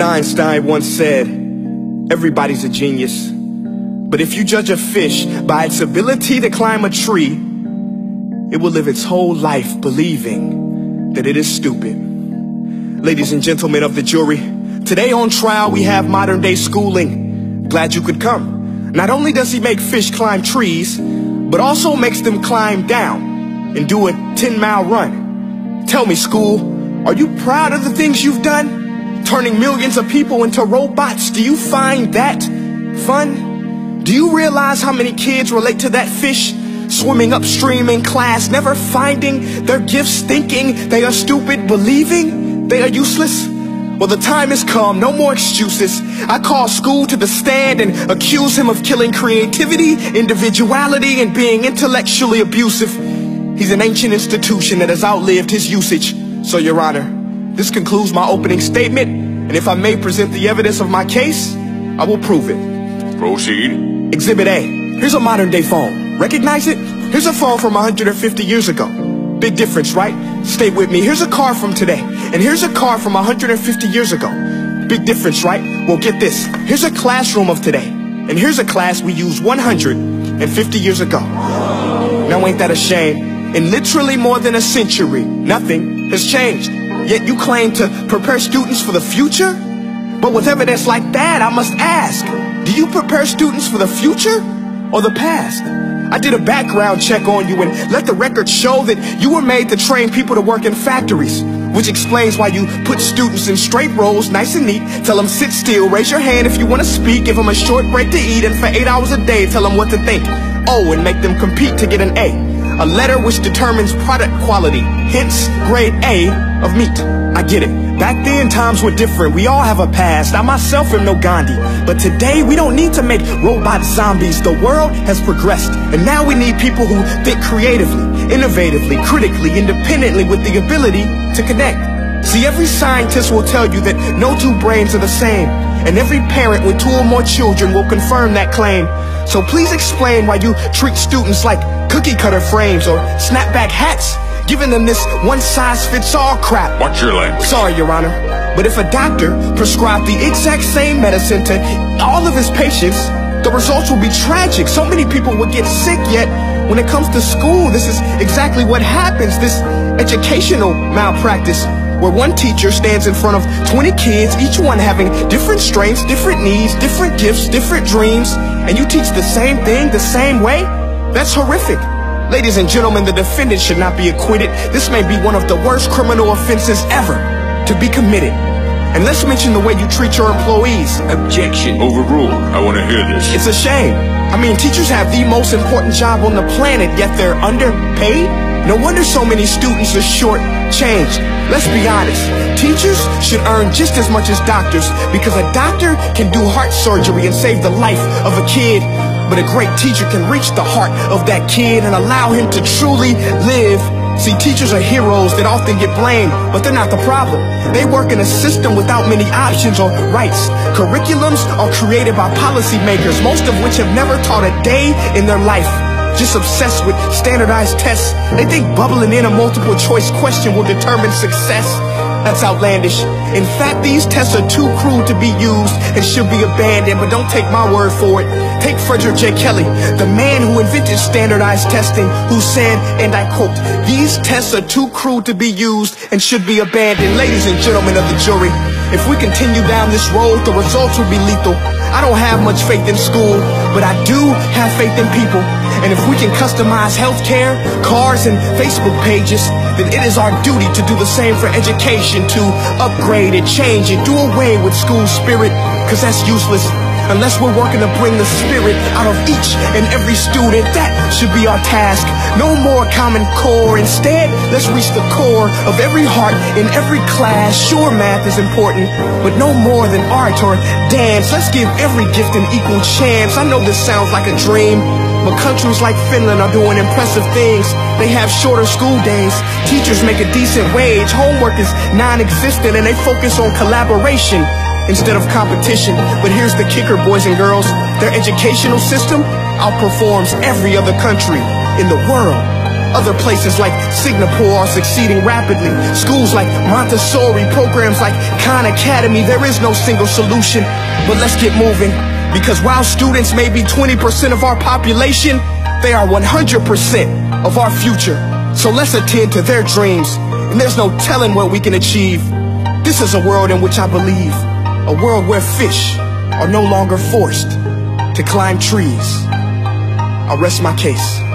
Einstein once said, everybody's a genius, but if you judge a fish by its ability to climb a tree, it will live its whole life believing that it is stupid. Ladies and gentlemen of the jury, today on trial we have modern day schooling. Glad you could come. Not only does he make fish climb trees, but also makes them climb down and do a 10-mile run. Tell me, school, are you proud of the things you've done? Turning millions of people into robots, do you find that fun? Do you realize how many kids relate to that fish swimming upstream in class, never finding their gifts, thinking they are stupid, believing they are useless? Well, the time has come, no more excuses. I call school to the stand and accuse him of killing creativity, individuality, and being intellectually abusive. He's an ancient institution that has outlived his usage. So, Your Honor, this concludes my opening statement, and if I may present the evidence of my case, I will prove it. Proceed. Exhibit A. Here's a modern day phone. Recognize it? Here's a phone from 150 years ago. Big difference, right? Stay with me. Here's a car from today, and here's a car from 150 years ago. Big difference, right? Well, get this. Here's a classroom of today, and here's a class we used 150 years ago. Now ain't that a shame? In literally more than a century, nothing has changed. Yet you claim to prepare students for the future? But with evidence like that, I must ask, do you prepare students for the future or the past? I did a background check on you and let the record show that you were made to train people to work in factories, which explains why you put students in straight rows, nice and neat, tell them sit still, raise your hand if you want to speak, give them a short break to eat, and for 8 hours a day, tell them what to think. Oh, and make them compete to get an A letter which determines product quality, hence grade A of meat. I get it. Back then, times were different. We all have a past. I myself am no Gandhi. But today, we don't need to make robot zombies. The world has progressed. And now we need people who think creatively, innovatively, critically, independently, with the ability to connect. See, every scientist will tell you that no two brains are the same. And every parent with 2 or more children will confirm that claim. So please explain why you treat students like cookie cutter frames or snapback hats, giving them this one-size-fits-all crap. Watch your language. Sorry, Your Honor, but if a doctor prescribed the exact same medicine to all of his patients, the results will be tragic. So many people would get sick, yet when it comes to school, this is exactly what happens. This educational malpractice, where one teacher stands in front of 20 kids, each one having different strengths, different needs, different gifts, different dreams, and you teach the same thing the same way? That's horrific. Ladies and gentlemen, the defendant should not be acquitted. This may be one of the worst criminal offenses ever to be committed. And let's mention the way you treat your employees. Objection. Overruled. I want to hear this. It's a shame. I mean, teachers have the most important job on the planet, yet they're underpaid? No wonder so many students are short-changed. Let's be honest. Teachers should earn just as much as doctors, because a doctor can do heart surgery and save the life of a kid. But a great teacher can reach the heart of that kid and allow him to truly live. See, teachers are heroes that often get blamed, but they're not the problem. They work in a system without many options or rights. Curriculums are created by policymakers, most of which have never taught a day in their life. Just obsessed with standardized tests. They think bubbling in a multiple choice question will determine success. That's outlandish. In fact, these tests are too cruel to be used and should be abandoned, but don't take my word for it. Take Frederick J. Kelly, the man who invented standardized testing, who said, and I quote, "These tests are too cruel to be used and should be abandoned." Ladies and gentlemen of the jury, if we continue down this road, the results will be lethal. I don't have much faith in school, but I do have faith in people. And if we can customize healthcare, cars, and Facebook pages, then it is our duty to do the same for education, to upgrade it, change it, do away with school spirit, because that's useless. Unless we're working to bring the spirit out of each and every student, that should be our task. No more Common Core. Instead, let's reach the core of every heart in every class. Sure, math is important, but no more than art or dance. Let's give every gift an equal chance. I know this sounds like a dream, but countries like Finland are doing impressive things. They have shorter school days. Teachers make a decent wage. Homework is non-existent, and they focus on collaboration instead of competition. But here's the kicker, boys and girls. Their educational system outperforms every other country in the world. Other places like Singapore are succeeding rapidly. Schools like Montessori, programs like Khan Academy. There is no single solution, but let's get moving. Because while students may be 20% of our population, they are 100% of our future. So let's attend to their dreams, and there's no telling what we can achieve. This is a world in which I believe, a world where fish are no longer forced to climb trees. I'll rest my case.